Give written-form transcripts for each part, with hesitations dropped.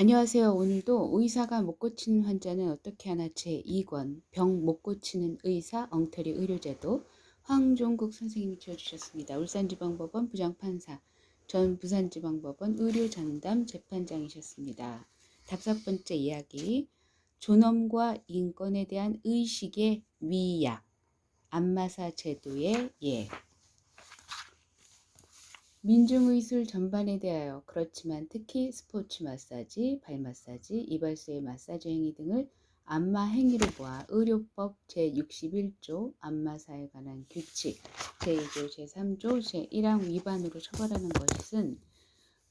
안녕하세요. 오늘도 의사가 못 고치는 환자는 어떻게 하나 제2권 병 못 고치는 의사 엉터리 의료제도 황종국 선생님이 지어주셨습니다. 울산지방법원 부장판사 전 부산지방법원 의료전담 재판장이셨습니다. 다섯 번째 이야기 존엄과 인권에 대한 의식의 위약 안마사 제도의 예 민중의술 전반에 대하여 그렇지만 특히 스포츠 마사지, 발 마사지, 이발소의 마사지 행위 등을 안마 행위로 보아 의료법 제61조 안마사에 관한 규칙 제2조 제3조 제1항 위반으로 처벌하는 것은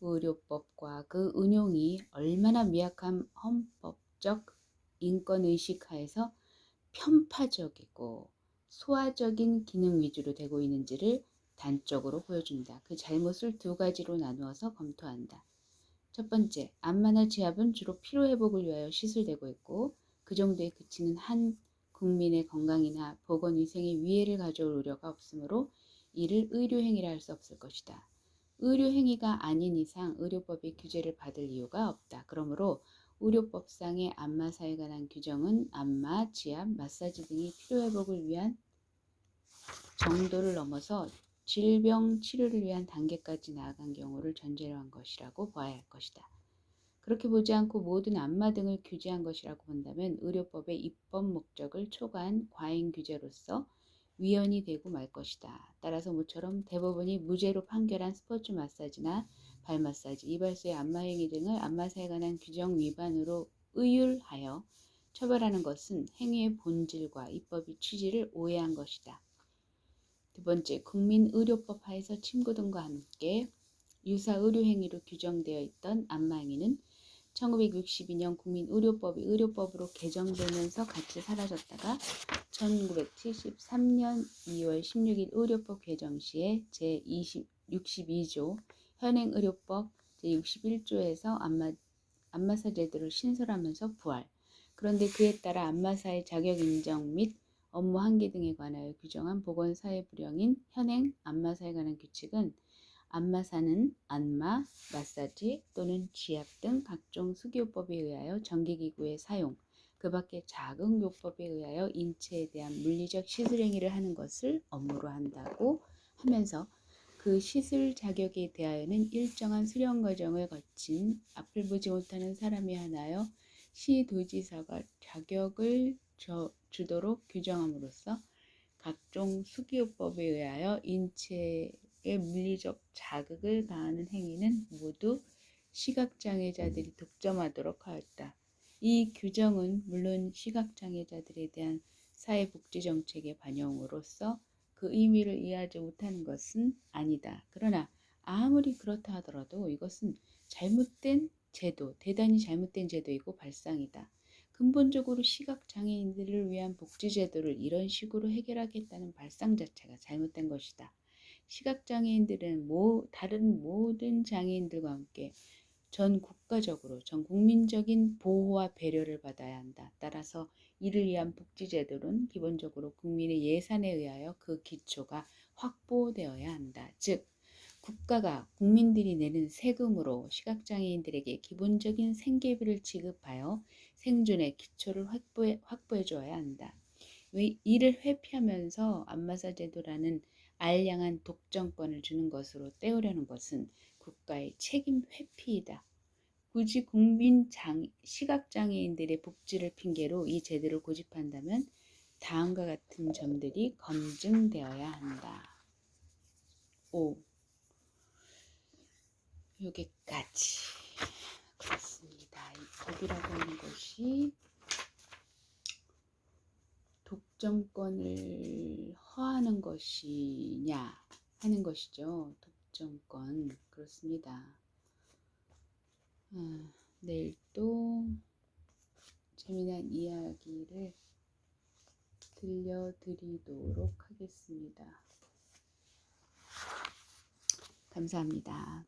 의료법과 그 운용이 얼마나 미약한 헌법적 인권의식 하에서 편파적이고 소화적인 기능 위주로 되고 있는지를 단적으로 보여준다. 그 잘못을 두 가지로 나누어서 검토한다. 첫 번째, 안마나 지압은 주로 피로회복을 위하여 시술되고 있고 그 정도에 그치는 한 국민의 건강이나 보건위생에 위해를 가져올 우려가 없으므로 이를 의료행위라 할 수 없을 것이다. 의료행위가 아닌 이상 의료법의 규제를 받을 이유가 없다. 그러므로 의료법상의 안마사에 관한 규정은 안마, 지압, 마사지 등이 피로회복을 위한 정도를 넘어서 질병 치료를 위한 단계까지 나아간 경우를 전제로 한 것이라고 봐야 할 것이다. 그렇게 보지 않고 모든 안마 등을 규제한 것이라고 본다면 의료법의 입법 목적을 초과한 과잉 규제로서 위헌이 되고 말 것이다. 따라서 모처럼 대법원이 무죄로 판결한 스포츠 마사지나 발 마사지, 이발소의 안마 행위 등을 안마사에 관한 규정 위반으로 의율하여 처벌하는 것은 행위의 본질과 입법의 취지를 오해한 것이다. 두 번째, 국민의료법 하에서 침구 등과 함께 유사 의료행위로 규정되어 있던 안마행위는 1962년 국민의료법이 의료법으로 개정되면서 같이 사라졌다가 1973년 2월 16일 의료법 개정 시에 제62조 현행의료법 제61조에서 안마사 제도를 신설하면서 부활. 그런데 그에 따라 안마사의 자격 인정 및 업무 한계 등에 관하여 규정한 보건사회부령인 현행 안마사에 관한 규칙은 안마사는 안마, 마사지 또는 지압 등 각종 수기요법에 의하여 전기기구의 사용, 그 밖에 자극요법에 의하여 인체에 대한 물리적 시술행위를 하는 것을 업무로 한다고 하면서 그 시술 자격에 대하여는 일정한 수련 과정을 거친 앞을 보지 못하는 사람에 한하여 시도지사가 자격을 주도록 규정함으로써 각종 수기요법에 의하여 인체에 물리적 자극을 가하는 행위는 모두 시각장애자들이 독점하도록 하였다. 이 규정은 물론 시각장애자들에 대한 사회복지정책의 반영으로서 그 의미를 이해하지 못하는 것은 아니다. 그러나 아무리 그렇다 하더라도 이것은 잘못된 제도, 대단히 잘못된 제도이고 발상이다. 근본적으로 시각장애인들을 위한 복지제도를 이런 식으로 해결하겠다는 발상 자체가 잘못된 것이다. 시각장애인들은 다른 모든 장애인들과 함께 전 국가적으로 전 국민적인 보호와 배려를 받아야 한다. 따라서 이를 위한 복지제도는 기본적으로 국민의 예산에 의하여 그 기초가 확보되어야 한다. 즉 국가가 국민들이 내는 세금으로 시각장애인들에게 기본적인 생계비를 지급하여 생존의 기초를 확보해 줘야 한다. 왜 이를 회피하면서 안마사 제도라는 알량한 독점권을 주는 것으로 때우려는 것은 국가의 책임 회피이다. 굳이 시각장애인들의 복지를 핑계로 이 제도를 고집한다면 다음과 같은 점들이 검증되어야 한다. 5. 여기까지. 그렇습니다. 이 법이라고 하는 것이 독점권을 허하는 것이냐 하는 것이죠. 독점권. 그렇습니다. 내일 또 재미난 이야기를 들려드리도록 하겠습니다. 감사합니다.